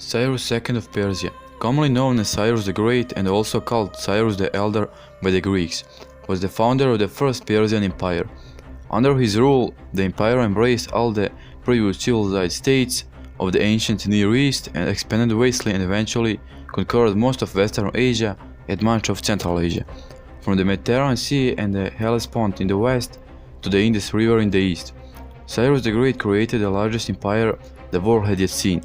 Cyrus II of Persia, commonly known as Cyrus the Great and also called Cyrus the Elder by the Greeks, was the founder of the first Persian Empire. Under his rule, the empire embraced all the previous civilized states of the ancient Near East and expanded vastly and eventually conquered most of Western Asia and much of Central Asia, from the Mediterranean Sea and the Hellespont in the west to the Indus River in the east. Cyrus the Great created the largest empire the world had yet seen.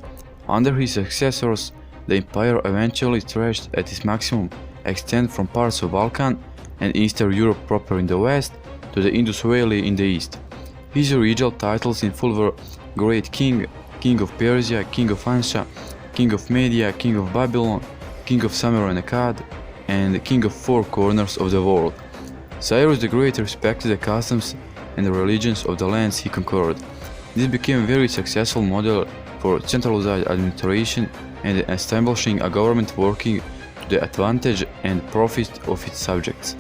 Under his successors, the empire eventually stretched at its maximum extent from parts of Balkan and Eastern Europe proper in the west to the Indus Valley in the east. His regal titles in full were Great King, King of Persia, King of Ansha, King of Media, King of Babylon, King of Sumer and Akkad, and King of Four Corners of the world. Cyrus the Great respected the customs and the religions of the lands he conquered. This became a very successful model for centralized administration and establishing a government working to the advantage and profit of its subjects.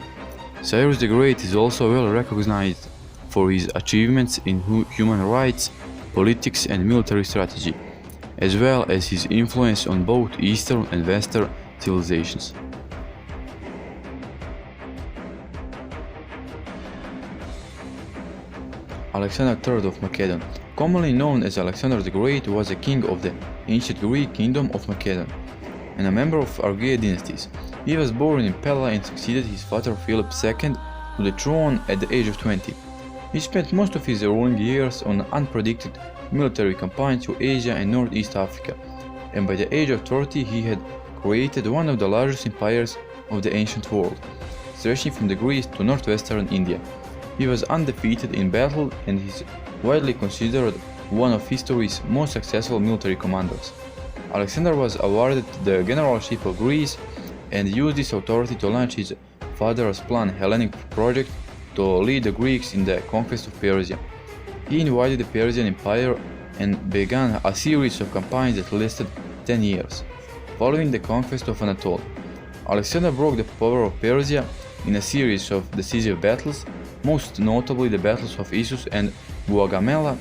Cyrus the Great is also well recognized for his achievements in human rights, politics and military strategy, as well as his influence on both Eastern and Western civilizations. Alexander III of Macedon, commonly known as Alexander the Great, was a king of the ancient Greek kingdom of Macedon and a member of Argead dynasties. He was born in Pella and succeeded his father Philip II to the throne at the age of 20. He spent most of his ruling years on unpredicted military campaigns through Asia and Northeast Africa, and by the age of 30 he had created one of the largest empires of the ancient world, stretching from the Greece to northwestern India. He was undefeated in battle and is widely considered one of history's most successful military commanders. Alexander was awarded the generalship of Greece and used this authority to launch his father's planned Hellenic project to lead the Greeks in the conquest of Persia. He invaded the Persian Empire and began a series of campaigns that lasted 10 years. Following the conquest of Anatolia, Alexander broke the power of Persia in a series of decisive battles, most notably the battles of Issus and Gaugamela.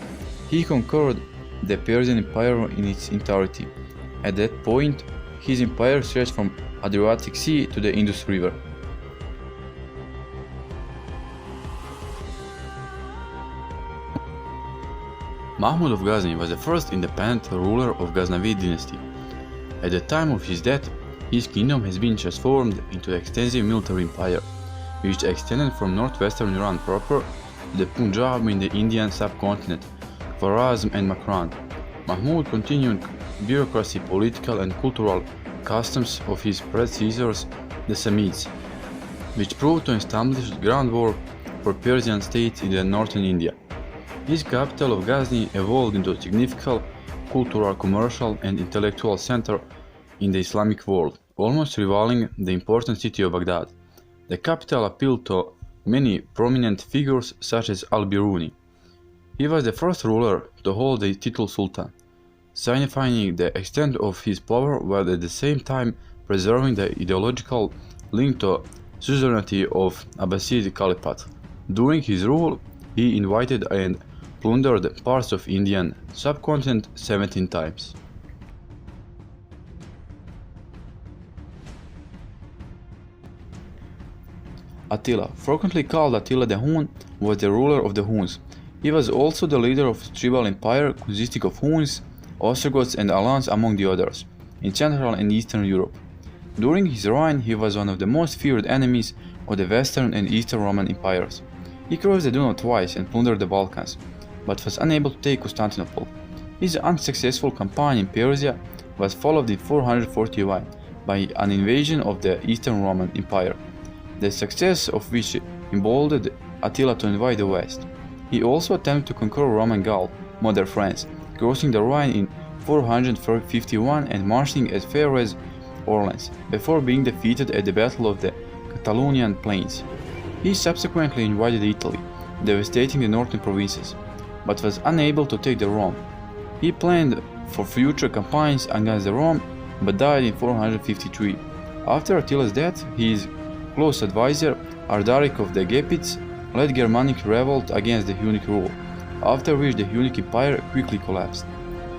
He conquered the Persian Empire in its entirety. At that point, his empire stretched from Adriatic Sea to the Indus River. Mahmud of Ghazni was the first independent ruler of Ghaznavid dynasty. At the time of his death, his kingdom has been transformed into an extensive military empire, which extended from northwestern Iran proper to the Punjab in the Indian subcontinent, Khwarazm and Makran. Mahmud continued bureaucracy, political and cultural customs of his predecessors, the Samids, which proved to establish the groundwork for Persian states in the northern India. His capital of Ghazni evolved into a significant cultural, commercial and intellectual center in the Islamic world, almost rivaling the important city of Baghdad. The capital appealed to many prominent figures such as Al-Biruni. He was the first ruler to hold the title Sultan, signifying the extent of his power while at the same time preserving the ideological link to suzerainty of Abbasid Caliphate. During his rule, he invaded and plundered parts of Indian subcontinent 17 times. Attila, frequently called Attila the Hun, was the ruler of the Huns. He was also the leader of a tribal empire consisting of Huns, Ostrogoths and Alans among the others, in Central and Eastern Europe. During his reign, he was one of the most feared enemies of the Western and Eastern Roman empires. He crossed the Danube twice and plundered the Balkans, but was unable to take Constantinople. His unsuccessful campaign in Persia was followed in 441 by an invasion of the Eastern Roman Empire, the success of which emboldened Attila to invade the West. He also attempted to conquer Roman Gaul, modern France, crossing the Rhine in 451 and marching as far as Orleans, before being defeated at the Battle of the Catalonian Plains. He subsequently invaded Italy, devastating the northern provinces, but was unable to take the Rome. He planned for future campaigns against the Rome, but died in 453. After Attila's death, his close advisor, Ardaric of the Gepids, led Germanic revolt against the Hunnic rule, after which the Hunnic Empire quickly collapsed.